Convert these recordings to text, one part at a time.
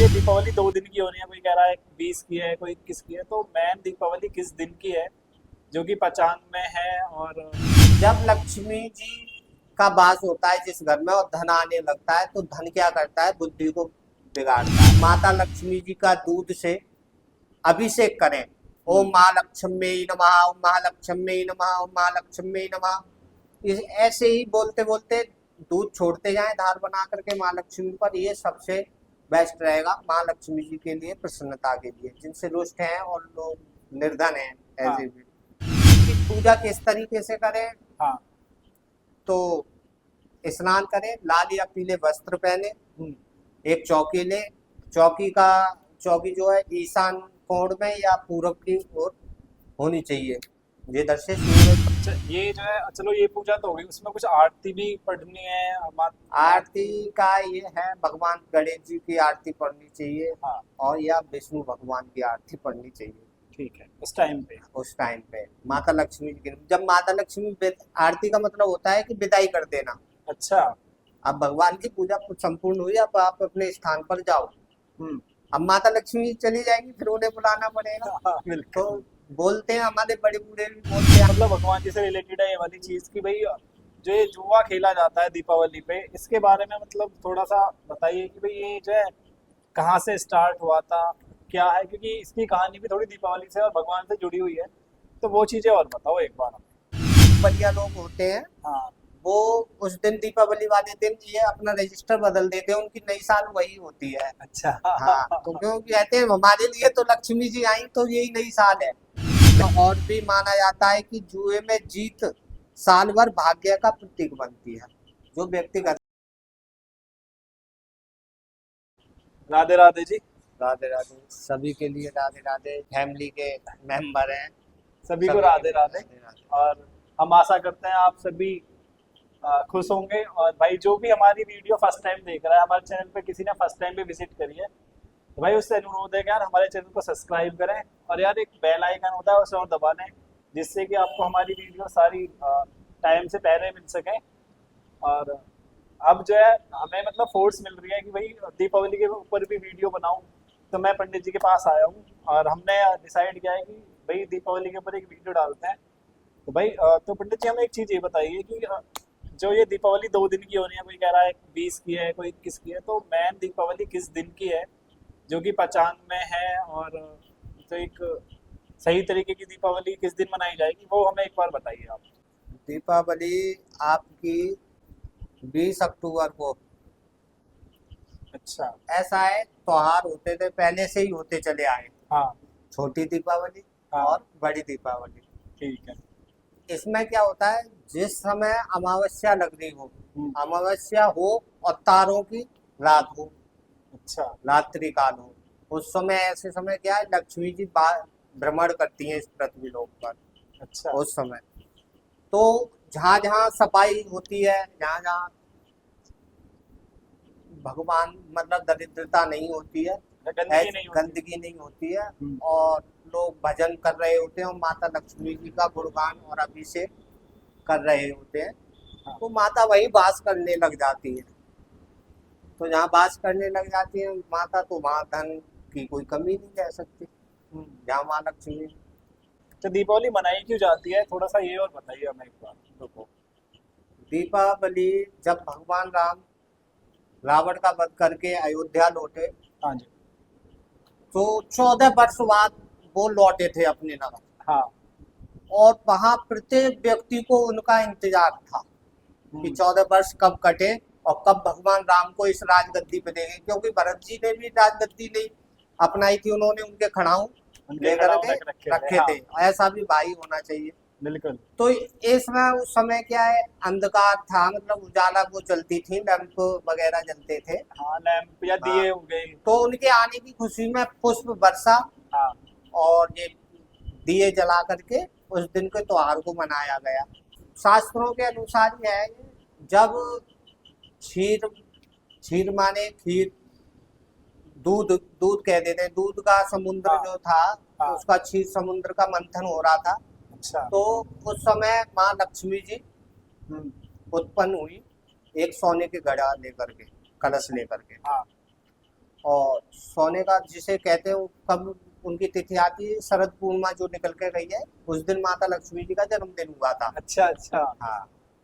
ये दीपावली 2 दिन की हो रही है, कोई कह रहा है 20 की है, कोई 21 की है। तो मैन दीपावली किस दिन की है जो कि पंचांग में है? और जब लक्ष्मी जी का वास होता है जिस घर में और धन आने लगता है तो धन क्या करता है, बुद्धि को बिगाड़ता है। माता लक्ष्मी जी का दूध से अभिषेक करें। ओम महालक्ष्मी नमः, ओम महालक्ष्मी नमः, ओम महालक्ष्मी नमः। इस ऐसे ही बोलते बोलते दूध छोड़ते जाएं धार बना करके माँ लक्ष्मी पर। ये सबसे बेस्ट रहेगा माँ लक्ष्मी जी के लिए, प्रसन्नता के लिए, जिनसे रुष्ट हैं और लोग निर्धन हैं। हाँ ऐसे भी की पूजा किस तरीके से करें, हाँ। तो स्नान करें, लाल या पीले वस्त्र पहने, हम्म, एक चौकी ले। चौकी का चौकी जो है ईशान कोण में या पूरब की ओर होनी चाहिए, जिधर से सूरज। अच्छा, ये जो है, चलो ये पूजा तो हो गई, उसमें कुछ आरती भी पढ़नी है आरती का ये है, भगवान गणेश जी की आरती पढ़नी चाहिए हाँ और या विष्णु भगवान की आरती पढ़नी चाहिए ठीक है, उस टाइम पे। उस टाइम पे। माता लक्ष्मी जी की, जब माता लक्ष्मी आरती का मतलब होता है कि विदाई कर देना। अच्छा। अब भगवान की पूजा संपूर्ण हुई, अब आप अपने स्थान पर जाओ। हम्म। अब माता लक्ष्मी चली जाएंगी, फिर उन्हें बुलाना पड़ेगा। हाँ, तो बिल्कुल। बोलते हैं, हमारे बड़े बूढ़े भी बोलते हैं। मतलब भगवान जी से रिलेटेड है ये वाली चीज कि भाई जो ये जुआ खेला जाता है दीपावली पे, इसके बारे में मतलब थोड़ा सा बताइए कि भाई ये जो है कहाँ से स्टार्ट हुआ था, क्या है, क्योंकि इसकी कहानी भी थोड़ी दीपावली से और भगवान से जुड़ी हुई है। तो वो चीजें और बताओ एक बार हमें। बढ़िया लोग होते हैं, हाँ। वो उस दिन दीपावली वाले दिन ये अपना रजिस्टर बदल देते हैं, उनकी नई साल वही होती है। अच्छा। हाँ, तो क्योंकि कहते हैं हमारे लिए तो लक्ष्मी जी आई तो यही नई साल है। और भी माना जाता है कि जुए में जीत साल भर भाग्य का प्रतीक बनती है। जो व्यक्ति का। राधे राधे जी। राधे राधे सभी के लिए, राधे राधे फैमिली के मेंबर हैं, सभी को सभी के राधे लिए राधे। राधे राधे। और हम आशा करते हैं आप सभी खुश होंगे। और भाई जो भी हमारी वीडियो फर्स्ट टाइम देख रहा है, हमारे चैनल पे किसी ने फर्स्ट टाइम पे विजिट करी है, तो भाई उससे अनुरोध है कि यार हमारे चैनल को सब्सक्राइब करें, और यार एक बेल आइकन होता है उसे और दबा दें, जिससे कि आपको हमारी वीडियो सारी टाइम से पहले मिल सके। और अब जो है हमें मतलब फोर्स मिल रही है कि भाई दीपावली के ऊपर भी वीडियो बनाऊं। तो मैं पंडित जी के पास आया हूँ और हमने डिसाइड किया है कि भाई दीपावली के ऊपर एक वीडियो डालते हैं। तो भाई तो पंडित जी हमें एक चीज़ ये बताइए कि जो ये दीपावली 2 दिन की हो रही है, कोई कह रहा है 20 की है, कोई 21 की है, तो मैन दीपावली किस दिन की है जो कि पंचांग में है? और जो एक सही तरीके की दीपावली किस दिन मनाई जाएगी वो हमें एक बार बताइए आप। दीपावली आपकी 20 अक्टूबर को। अच्छा। ऐसा है, त्योहार होते थे पहले से ही होते चले आए। हाँ छोटी दीपावली हाँ। और बड़ी दीपावली। ठीक है। इसमें क्या होता है, जिस समय अमावस्या लग रही हो, हम्म। अमावस्या हो और तारों की रात हो, अच्छा। रात्रि काल हो, उस समय, ऐसे समय क्या है, लक्ष्मी जी भ्रमण करती हैं इस पृथ्वी लोक पर। अच्छा। उस समय तो जहाँ जहाँ सफाई होती है, जहाँ जहाँ भगवान मतलब दरिद्रता नहीं होती है, गंदगी नहीं होती। गंदगी नहीं होती है, हम्म। और लोग भजन कर रहे होते हैं और माता लक्ष्मी जी का गुणगान और अभिषेक कर रहे होते हैं, हाँ। तो माता वही वास करने लग जाती है। तो जहाँ वास करने लग जाती है माता, तो वहाँ धन की कोई कमी नहीं रह सकती, हम्म। जहाँ माँ लक्ष्मी। तो दीपावली मनाई क्यों जाती है, थोड़ा सा ये और बताइए हमें एक बार। देखो, दीपावली जब भगवान राम रावण का वध करके अयोध्या लौटे, हाँ जी। तो 14 वर्ष बाद वो लौटे थे अपने नगर। हाँ। और वहां प्रत्येक व्यक्ति को उनका इंतजार था कि हम्म। 14 वर्ष कब कटे और कब भगवान राम को इस राजगद्दी पे देंगे, क्योंकि भरत जी ने भी राजगद्दी नहीं अपनाई थी, उन्होंने उनके खड़ाऊ उनके लेकर खड़ाऊ के रख रखे थे, रखे हाँ। थे। ऐसा भी भाई होना चाहिए। बिल्कुल। तो इसमें उस समय क्या है, अंधकार था, मतलब उजाला वो चलती थी, लैंप वगैरह जलते थे। हाँ, लैंप या हाँ, दिए हो गए। तो उनके आने की खुशी में पुष्प वर्षा हाँ। और ये दिए जला करके उस दिन के त्योहार को मनाया गया। शास्त्रों के अनुसार यह है, जब क्षीर, क्षीर माने खीर, दूध, दूध कह देते हैं, दूध का समुद्र हाँ। जो था, हाँ। उसका क्षीर समुद्र का मंथन हो रहा था। अच्छा। तो उस समय माँ लक्ष्मी जी हम्म। उत्पन्न हुई, एक सोने के घड़ा लेकर के, कलश अच्छा। लेकर के। हाँ। और सोने का जिसे कहते हैं वो कब उनकी तिथि आती है, शरद पूर्णिमा जो निकल के गई है उस दिन माता लक्ष्मी जी का जन्मदिन हुआ था। अच्छा अच्छा। हाँ,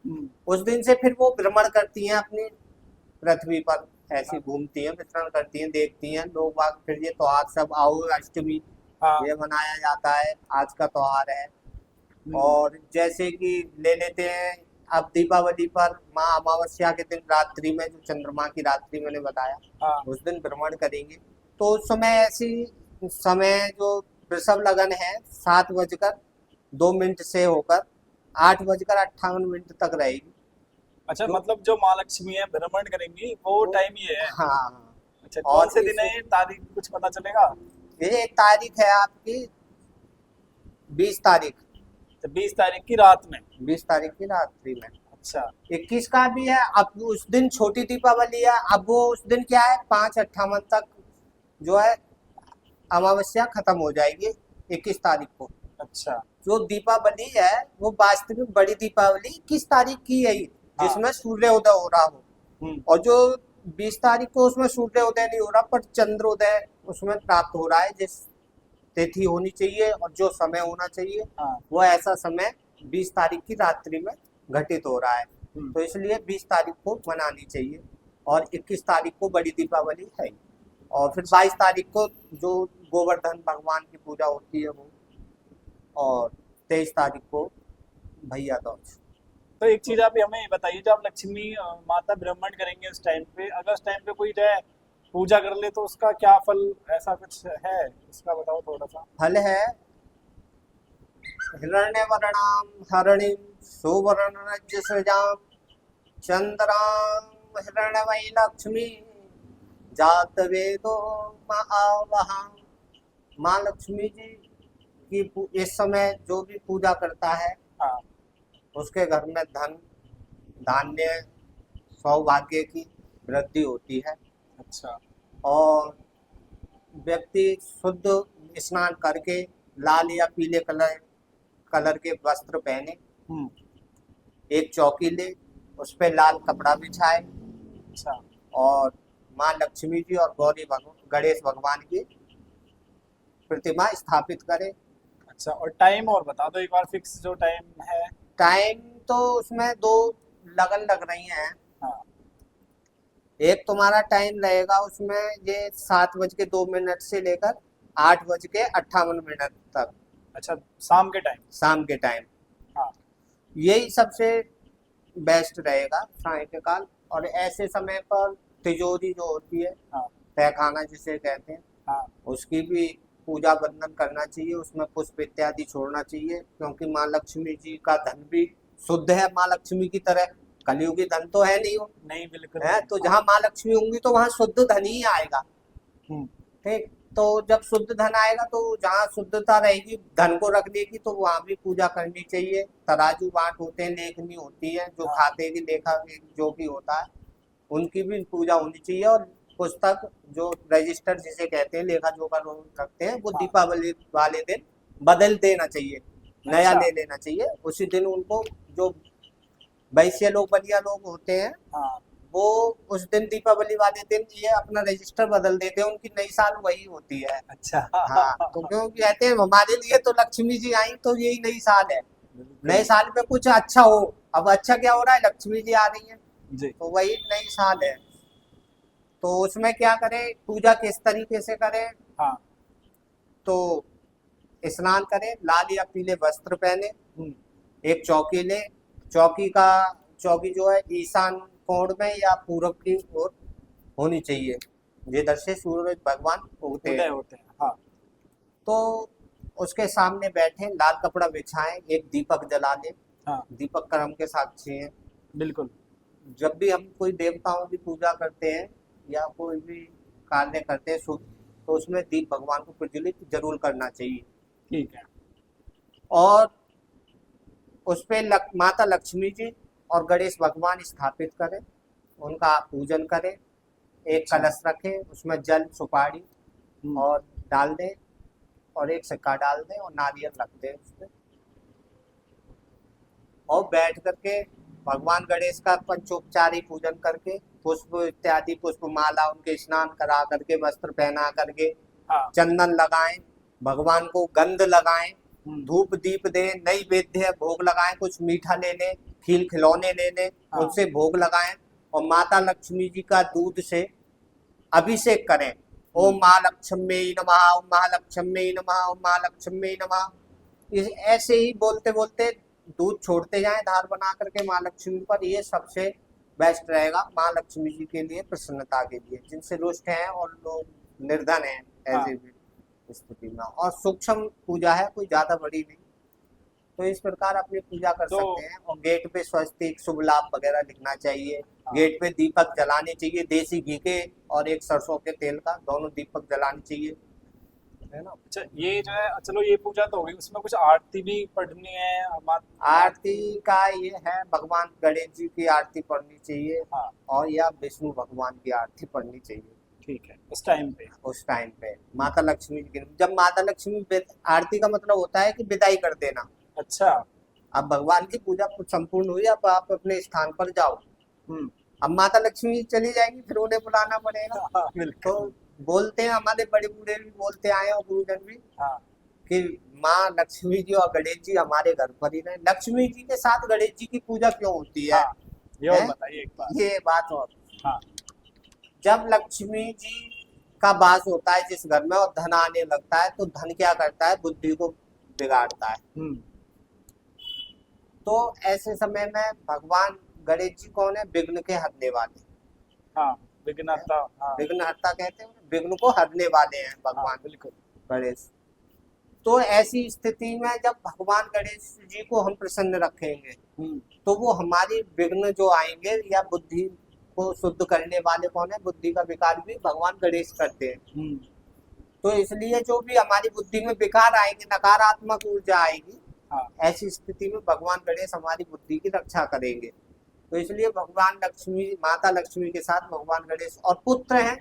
हम्म, उस दिन से फिर वो भ्रमण करती हैं अपनी पृथ्वी पर, ऐसी हाँ घूमती हैं, विचरण करती हैं, देखती हैं लोग बाग। फिर ये त्योहार सब आओ अष्टमी हाँ। ये मनाया जाता है, आज का त्योहार है। हम्म, और जैसे कि ले लेते हैं अब दीपावली पर माँ अमावस्या के दिन रात्रि में, जो चंद्रमा की रात्रि मैंने बताया, हाँ उस दिन भ्रमण करेंगे। तो उस समय ऐसी समय जो वृषभ लगन है 7:02 से होकर 8:58 तक रहेगी। अच्छा, जो मतलब जो माँ लक्ष्मी है भ्रमण करेंगी वो वो टाइम ये है। हाँ, अच्छा, कौन और से दिन इस है ये, तारीख कुछ पता चलेगा? ये तारीख है आपकी 20 तारीख, तो 20 तारीख की रात में। 20 तारीख की रात्रि में। अच्छा। 21 का भी है, अब उस दिन छोटी दीपावली है। अब वो उस दिन क्या है 5:58 तक जो है अमावस्या खत्म हो जाएगी 21 तारीख को। अच्छा। जो दीपावली है वो वास्तविक बड़ी दीपावली 21 तारीख की है, हाँ। जिसमें सूर्योदय हो रहा हो। हम्म। और जो 20 तारीख को उसमें सूर्योदय नहीं हो रहा पर चंद्रोदय उसमें प्राप्त हो रहा है, जिस तिथि होनी चाहिए और जो समय होना चाहिए हाँ। वो ऐसा समय 20 तारीख की रात्रि में घटित हो रहा है। हम्म, तो इसलिए 20 तारीख को मनानी चाहिए, और 21 तारीख को बड़ी दीपावली है। और फिर 22 तारीख को जो गोवर्धन भगवान की पूजा होती है वो, और 23 तारीख को भैया दूज। तो एक चीज आप हमें ये बताइए, जब आप लक्ष्मी माता भ्रमण करेंगे उस टाइम पे, अगर उस टाइम पे कोई जो है पूजा कर ले तो उसका क्या फल, ऐसा कुछ है इसका बताओ थोड़ा सा। फल है हिरण्यवर्णाम हरिणीं सुवर्णरजसृजां चंद्रां हिरण्मयी लक्ष्मी जात वेदो महावहां। माँ लक्ष्मी जी की इस समय जो भी पूजा करता है हाँ। उसके घर में धन धान्य सौभाग्य की वृद्धि होती है। अच्छा। और व्यक्ति शुद्ध स्नान करके लाल या पीले कलर कलर के वस्त्र पहने, हम्म। एक चौकी ले, उस पे लाल कपड़ा बिछाए, अच्छा। और माँ लक्ष्मी जी और गणेश भगवान की प्रतिमा स्थापित करे। अच्छा, और टाइम और बता दो एक बार, फिक्स जो टाइम है। टाइम तो उसमें दो लगन लग रही हैं। हाँ। एक तुम्हारा टाइम रहेगा उसमें ये 7:02 से लेकर 8:58 तक, अच्छा, शाम के टाइम। शाम के टाइम। हाँ। यही सबसे बेस्ट रहेगा सायंकाल। और ऐसे समय पर तिजोरी जो होती है, हाँ। तहखाना जिसे कहते हैं, हाँ। उसकी भी पूजा बंधन करना चाहिए, उसमें पुष्प इत्यादि छोड़ना चाहिए, क्योंकि माँ लक्ष्मी जी का धन भी शुद्ध है। माँ लक्ष्मी की तरह कलयुगी धन तो है नहीं वो, नहीं, बिल्कुल है नहीं। तो हाँ। जहाँ माँ लक्ष्मी होंगी तो वहाँ शुद्ध धन ही आएगा। हम्म। ठीक, तो जब शुद्ध धन आएगा तो जहाँ शुद्धता रहेगी धन को रखने की, तो वहाँ भी पूजा करनी चाहिए। तराजू बाट होते हैं, लेखनी होती है, जो हाँ। खाते की लेखा जो भी होता है उनकी भी पूजा होनी चाहिए। और पुस्तक जो रजिस्टर जिसे कहते हैं, लेखा जोखा लोग रखते हैं, वो हाँ। दीपावली वाले दिन बदल देना चाहिए, नया अच्छा। ले लेना चाहिए। उसी दिन उनको जो वैश्य लोग बलिया लोग होते हैं हाँ। वो उस दिन दीपावली वाले दिन ये अपना रजिस्टर बदल देते हैं, उनकी नई साल वही होती है। अच्छा। हाँ, तो क्योंकि कहते हैं हमारे लिए तो लक्ष्मी जी आई तो यही नई साल है, नए बिल्कुल। साल में कुछ अच्छा हो। अब अच्छा क्या हो रहा है, लक्ष्मी जी आ रही है जी। तो वही नई साल है। तो उसमें क्या करें, पूजा किस तरीके से करें, हाँ। तो स्नान करें, लाल या पीले वस्त्र पहने, हम्म। एक चौकी ले, चौकी का चौकी जो है ईशान कोण में या पूरब की ओर होनी चाहिए, जिधर से सूरज भगवान उगते उदय हैं। होते हैं। हाँ। तो उसके सामने बैठे, लाल कपड़ा बिछाएं, एक दीपक जला लें। हाँ। दीपक कर्म के साक्षी हैं। बिल्कुल। जब भी हम कोई देवताओं की पूजा करते हैं या कोई भी कार्य करते हैं शुभ, तो उसमें दीप भगवान को प्रज्वलित जरूर करना चाहिए। ठीक है। और उस पे माता लक्ष्मी जी और गणेश भगवान स्थापित करें, उनका पूजन करें, एक अच्छा। कलश रखें, उसमें जल सुपारी हम्म। और डाल दें, और एक सिक्का डाल दें और नारियल रख दें उस पे, और बैठ करके भगवान गणेश का पंचोपचारी पूजन करके पुष्प इत्यादि पुष्पमाला उनके स्नान करा करके वस्त्र पहना करके हाँ। चंदन लगाएं, भगवान को गंध लगाएं, हम्म। धूप दीप दें, नैवेद्य भोग लगाएं, कुछ मीठा ले लें, खील खिलौने ले लें, हाँ। उनसे भोग लगाएं और माता लक्ष्मी जी का दूध से अभिषेक करें। ओम महालक्ष्मी नमः, ओम महालक्ष्मी नमः, ओम महालक्ष्मी नमः। ऐसे ही बोलते बोलते दूध छोड़ते जाएं धार बना करके माँ लक्ष्मी पर। ये सबसे बेस्ट रहेगा माँ लक्ष्मी जी के लिए, प्रसन्नता के लिए, जिनसे रुष्ट हैं और लोग निर्धन हैं हाँ। ऐसी स्थिति में। और सूक्ष्म पूजा है, कोई ज्यादा बड़ी नहीं, तो इस प्रकार अपनी पूजा कर तो सकते हैं। और गेट पे स्वस्तिक शुभ लाभ वगैरह लिखना चाहिए। हाँ। गेट पे दीपक जलाने चाहिए, देसी घी के और एक सरसों के तेल का, दोनों दीपक जलाने चाहिए, है ना। अच्छा, ये जो है, चलो ये पूजा तो हो गई, उसमें कुछ आरती भी पढ़नी है आरती का ये है, भगवान गणेश जी की आरती पढ़नी चाहिए। हाँ। और या विष्णु भगवान की आरती पढ़नी चाहिए ठीक है, उस टाइम पे। उस टाइम पे। माता लक्ष्मी की, जब माता लक्ष्मी आरती का मतलब होता है कि विदाई कर देना। अच्छा। अब भगवान की पूजा संपूर्ण हुई, अब आप अपने स्थान पर जाओ। हम्म। अब माता लक्ष्मी चली जाएंगी, फिर उन्हें बुलाना पड़ेगा। हाँ, बिल्कुल। तो बोलते हैं, हमारे बड़े बूढ़े भी बोलते आए और गुरुजन भी, हाँ। कि माँ लक्ष्मी जी और गणेश जी हमारे घर पर ही रहे। लक्ष्मी जी के साथ गणेश जी की पूजा क्यों होती है? हाँ, ये और हैं? बताइए एक बार। ये बात और, हाँ। जब लक्ष्मी जी का वास होता है जिस घर में और धन आने लगता है, तो धन क्या करता है? बुद्धि को बिगाड़ता है। तो ऐसे समय में भगवान गणेश जी कौन है? विघ्न के हरने वाले। हाँ, विघ्नहर्ता। हाँ। विघ्नहर्ता कहते हैं, विघ्न को हरने वाले हैं भगवान हाँ, बिल्कुल। गणेश। तो ऐसी स्थिति में जब भगवान गणेश जी को हम प्रसन्न रखेंगे, तो वो हमारी विघ्न जो आएंगे या बुद्धि को शुद्ध करने वाले कौन है? बुद्धि का विकार भी भगवान गणेश करते हैं। तो इसलिए जो भी हमारी बुद्धि में विकार आएंगे, नकारात्मक ऊर्जा आएगी, हाँ। ऐसी स्थिति में भगवान गणेश हमारी बुद्धि की रक्षा करेंगे। तो इसलिए भगवान लक्ष्मी, माता लक्ष्मी के साथ भगवान गणेश, और पुत्र हैं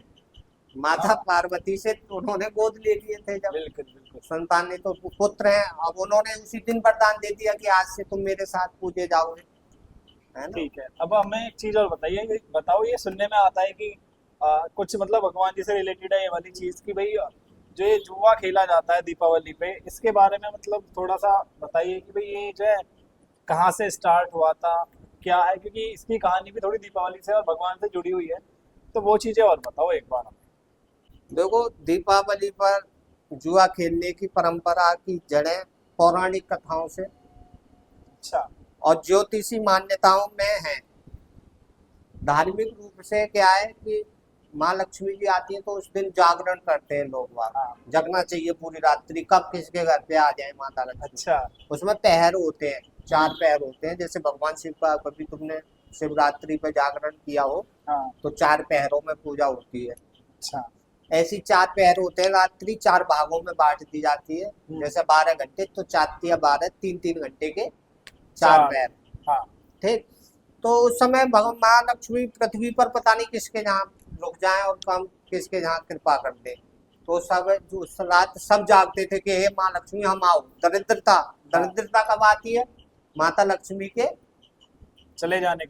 माता हाँ। पार्वती से, उन्होंने गोद ले लिए थे जब बिल्कुल बिल्कुल। संतान ने, तो पुत्र हैं। अब उन्होंने उसी दिन वरदान दे दिया कि आज से तुम मेरे साथ पूजे जाओगे, है ना। ठीक है, अब हमें एक चीज और बताइए, बताओ, ये सुनने में आता है कि कुछ मतलब भगवान जी से रिलेटेड है ये वाली चीज, कि भाई जो ये जुआ खेला जाता है दीपावली पे, इसके बारे में मतलब थोड़ा सा बताइए कि भाई ये जो है कहाँ से स्टार्ट हुआ था, क्या है, क्योंकि इसकी कहानी भी थोड़ी दीपावली से और भगवान से जुड़ी हुई है, तो वो चीजें और बताओ एक बार हमें। देखो, दीपावली पर जुआ खेलने की परंपरा की जड़ें पौराणिक कथाओं से अच्छा। और ज्योतिषी मान्यताओं में है। धार्मिक रूप से क्या है कि माँ लक्ष्मी जी आती है तो उस दिन जागरण करते हैं लोग वहाँ। हाँ। जगना चाहिए पूरी रात्रि, कब किसके घर पे आ जाए माता लक्ष्मी। अच्छा। उसमें पहर होते हैं, 4 पहर होते हैं। जैसे भगवान शिव का कभी तुमने शिवरात्रि पे जागरण किया हो, हाँ। तो 4 पहरों में पूजा होती है। अच्छा। ऐसी 4 पहर होते हैं। रात्रि 4 भागों में बांट दी जाती है। जैसे 12 घंटे, तो 4 या 12, 3-3 घंटे के 4 पहर। हाँ। ठीक। तो उस समय भगवान माँ लक्ष्मी पृथ्वी पर पता नहीं किसके जहाँ रुक जाए और कम किसके जहाँ कृपा कर दे। तो सब जो रात सब जागते थे कि हे माँ लक्ष्मी हम आओ। दरिद्रता कब आती है? माता लक्ष्मी के चले जाने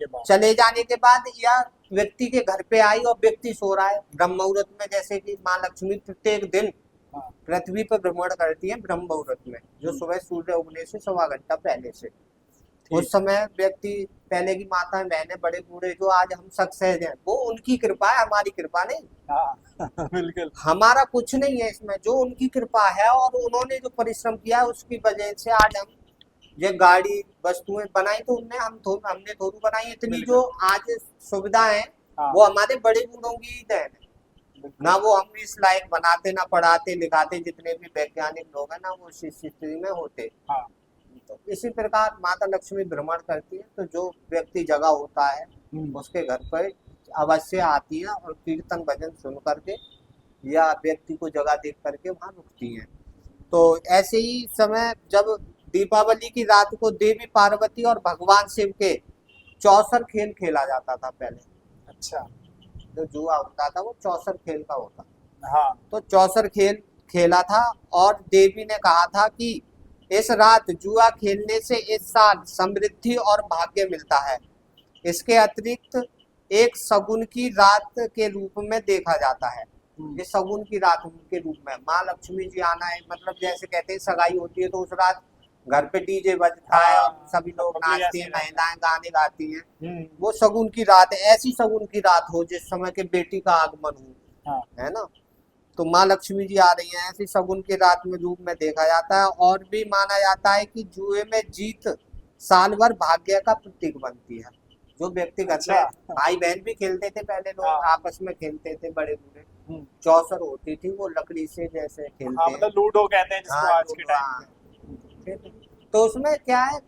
के बाद या व्यक्ति के घर पे आई और व्यक्ति सो रहा है ब्रह्म मुहूर्त में। जैसे कि माँ लक्ष्मी प्रत्येक दिन पृथ्वी पर भ्रमण करती है ब्रह्म मुहूर्त में, जो सुबह सूर्य उगने से 1.25 घंटा पहले से। उस समय व्यक्ति, पहले की माता बहने बड़े बूढ़े जो आज हम सक्सेस हैं, वो उनकी कृपा है, हमारी कृपा नहीं। हाँ। बिल्कुल। हमारा कुछ नहीं है इसमें, जो उनकी कृपा है और उन्होंने जो परिश्रम किया उसकी वजह से आज हम ये गाड़ी वस्तुएं बनाई, तो हमने थोड़ी बनाई। इतनी जो आज सुविधा है वो हमारे बड़े बूढ़ों की ही देन है ना। वो हम इस लायक बनाते, ना पढ़ाते लिखाते, जितने भी वैज्ञानिक लोग हैं ना वो उस स्थिति में होते। हाँ। तो इसी प्रकार माता लक्ष्मी भ्रमण करती है, तो जो व्यक्ति जगह होता है उसके घर पर अवश्य आती है और कीर्तन भजन सुन करके या व्यक्ति को जगह देख करके वहां रुकती है। तो ऐसे ही समय जब दीपावली की रात को देवी पार्वती और भगवान शिव के चौसर खेल खेला जाता था पहले। अच्छा। जो जुआ होता था वो चौसर खेल का होता था। हाँ। तो चौसर खेल खेला था और देवी ने कहा था कि इस रात जुआ खेलने से इस साल समृद्धि और भाग्य मिलता है। इसके अतिरिक्त एक शगुन की रात के रूप में देखा जाता है। ये शगुन की रात के रूप में माँ लक्ष्मी जी आना है, मतलब जैसे कहते हैं सगाई होती है तो उस रात घर पे डीजे बजता है और सभी लोग नाचते हैं, महिलाएं गाने गाती हैं, वो शगुन की रात है। ऐसी शगुन की रात हो जिस समय के बेटी का आगमन हो, है ना, तो माँ लक्ष्मी जी आ रही हैं, ऐसी शगुन की रात में रूप में देखा जाता है। और भी माना जाता है कि जुए में जीत साल भर भाग्य का प्रतीक बनती है। जो व्यक्ति घर में, भाई बहन भी खेलते थे पहले, लोग आपस में खेलते थे, बड़े बूढ़े चौसर होती थी, वो लकड़ी से जैसे खेलते हैं, मतलब लूडो कहते हैं जिसको आज के टाइम पे। तो उसमें क्या है,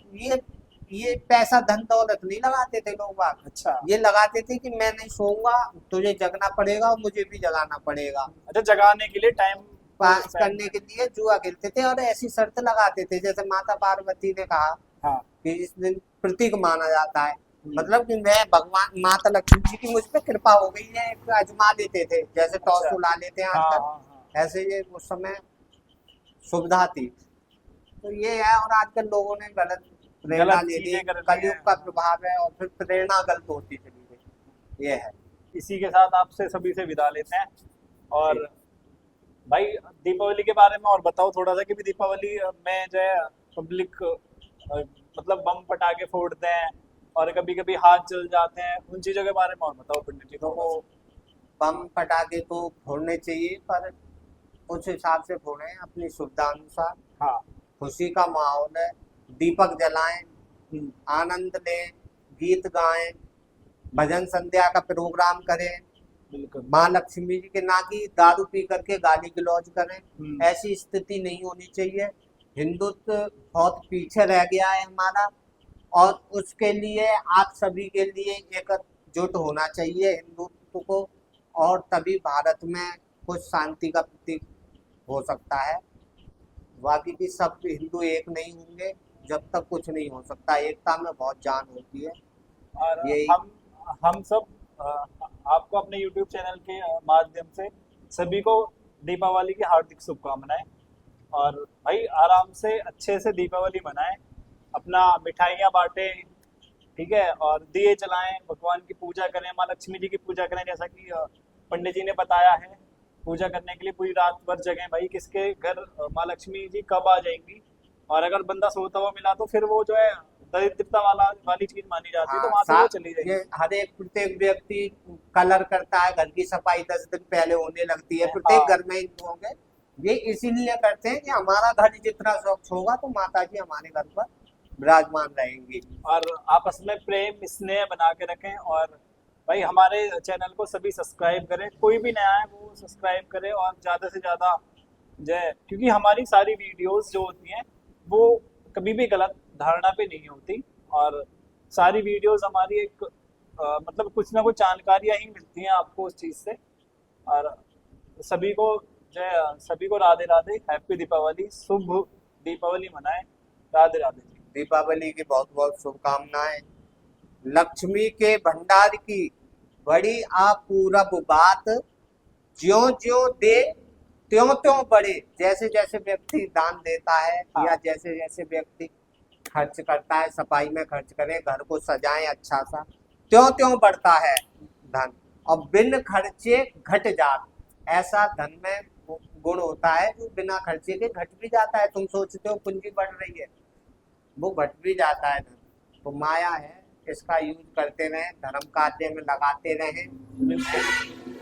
ये पैसा धन दौलत नहीं लगाते थे लोग बाग। अच्छा, ये लगाते थे कि मैं नहीं सोऊंगा, तुझे जगना पड़ेगा और मुझे भी जगाना पड़ेगा। अच्छा, जगाने के लिए टाइम पास करने के लिए जुआ खेलते थे और ऐसी शर्त लगाते थे, जैसे माता पार्वती ने कहा कि इस दिन प्रतीक माना जाता है, मतलब कि मैं भगवान माता लक्ष्मी जी की मुझ पे कृपा हो गई है, एक आजमा लेते थे, जैसे टॉस उड़ा लेते हैं आजकल, ऐसे ये उस समय सुविधा थी। तो ये है, और आजकल लोगों ने गलत प्रेरणा ले ली, कलयुग का प्रभाव है और फिर प्रेरणा गलत होती चली गई, ये है। इसी के साथ आपसे सभी से विदा लेते हैं। और भाई दीपावली के बारे में और बताओ थोड़ा सा, कि भी दीपावली में जो है पब्लिक मतलब बम पटाखे फोड़ते हैं और कभी कभी हाथ जल जाते हैं, उन चीजों के बारे में और बताओ पंडित जी। तो बम पटाखे तो फोड़ने चाहिए, पर उस हिसाब से फोड़े अपनी सुविधा अनुसार। हाँ, खुशी का माहौल है, दीपक जलाएं, आनंद लें, गीत गाएं, भजन संध्या का प्रोग्राम करें, बिल्कुल। माँ लक्ष्मी जी के ना कि दारू पी करके गाली गलौज करें, ऐसी स्थिति नहीं होनी चाहिए। हिंदुत्व बहुत पीछे रह गया है हमारा, और उसके लिए आप सभी के लिए एकजुट होना चाहिए हिंदुत्व को, और तभी भारत में कुछ शांति का प्रतीक हो सकता है। बाकी की सब हिंदू एक नहीं होंगे जब तक कुछ नहीं हो सकता, एकता में बहुत जान होती है। और यही हम सब आपको अपने YouTube चैनल के माध्यम से सभी को दीपावली की हार्दिक शुभकामनाएं। और भाई आराम से अच्छे से दीपावली मनाएं, अपना मिठाइयाँ बांटें, ठीक है, और दिए जलाएं, भगवान की पूजा करें, माँ लक्ष्मी जी की पूजा करें, जैसा कि पंडित जी ने बताया है। पूजा करने के लिए पूरी रात भर जगें भाई, किसके घर माँ लक्ष्मी जी कब आ जाएंगी। और अगर बंदा सोता हुआ मिला तो फिर वो जो है दरिद्रता वाली चीज मानी जाती है, तो वहां से वो चली जाएगी। ये हर एक प्रत्येक व्यक्ति कलर करता है, घर की सफाई 10 दिन पहले होने लगती है प्रत्येक घर में हिंदुओं में। ये इसीलिए करते हैं कि हमारा घर जितना स्वच्छ होगा तो माता जी हमारे घर पर विराजमान रहेंगी। और आपस में प्रेम स्नेह बना के रखें। और भाई हमारे चैनल को सभी सब्सक्राइब करें, कोई भी नया है वो सब्सक्राइब करे, और ज़्यादा से ज़्यादा जो है, क्योंकि हमारी सारी वीडियोस जो होती हैं वो कभी भी गलत धारणा पे नहीं होती, और सारी वीडियोस हमारी एक मतलब कुछ ना कुछ जानकारियाँ ही मिलती हैं आपको उस चीज़ से। और सभी को जो है, सभी को राधे राधे, हैप्पी दीपावली, शुभ दीपावली मनाएं, राधे राधे। दीपावली की बहुत बहुत शुभकामनाएं। लक्ष्मी के भंडार की बड़ी अपूरब बात, ज्यों ज्यों दे त्यों त्यों बढ़े। जैसे जैसे व्यक्ति दान देता है या जैसे जैसे व्यक्ति खर्च करता है, सफाई में खर्च करे, घर को सजाएं अच्छा सा, त्यों त्यों बढ़ता है धन, और बिन खर्चे घट जात। ऐसा धन में गुण होता है जो बिना खर्चे के घट भी जाता है। तुम सोचते हो पूंजी बढ़ रही है, वो घट भी जाता है धन। तो माया है, इसका यूज करते रहें, धर्म कार्य में लगाते रहें।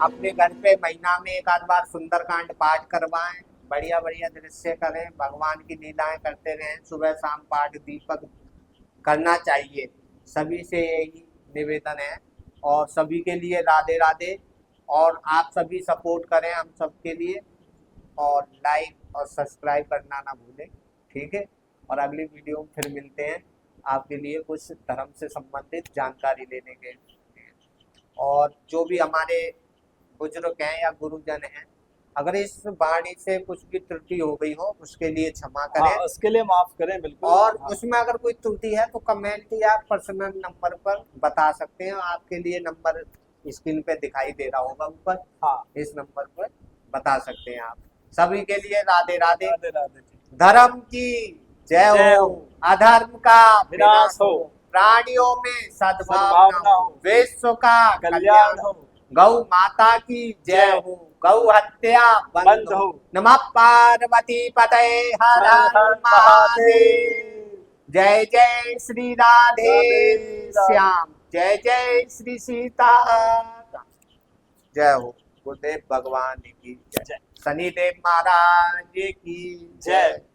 अपने घर पे महीना में एक आध बार सुंदरकांड पाठ करवाएं, बढ़िया बढ़िया दृश्य करें, भगवान की लीलाएं करते रहें, सुबह शाम पाठ दीपक करना चाहिए। सभी से यही निवेदन है, और सभी के लिए राधे राधे। और आप सभी सपोर्ट करें हम सबके लिए, और लाइक और सब्सक्राइब करना ना भूलें, ठीक है। और अगली वीडियो में फिर मिलते हैं आपके लिए कुछ धर्म से संबंधित जानकारी लेने के। और जो भी हमारे बुजुर्ग हैं या गुरुजन हैं, अगर इस वाणी से कुछ भी त्रुटि हो गई हो उसके लिए क्षमा करें, उसके लिए माफ करें बिल्कुल। और उसमें अगर कोई त्रुटि है तो कमेंट या पर्सनल नंबर पर बता सकते हैं। आपके लिए नंबर स्क्रीन पे दिखाई दे रहा होगा ऊपर, इस नंबर पर बता सकते हैं आप। सभी के लिए राधे राधे, राधे राधे। धर्म की जय हो, अधर्म का विनाश हो। प्राणियों में सद्भावना सद्भावना हो, हो, विश्व का कल्याण कल्याण हो, हो, गौ माता की जय हो, गौ हत्या बंद बंद हो। हो। नमः पार्वती पते हर हर हर हर महादेव। महादेव। जय जय श्री राधे राधे राधे। श्याम, जय जय श्री सीता। जय हो गुरुदेव भगवान की जय, जय। शनिदेव महाराज की जय। जय।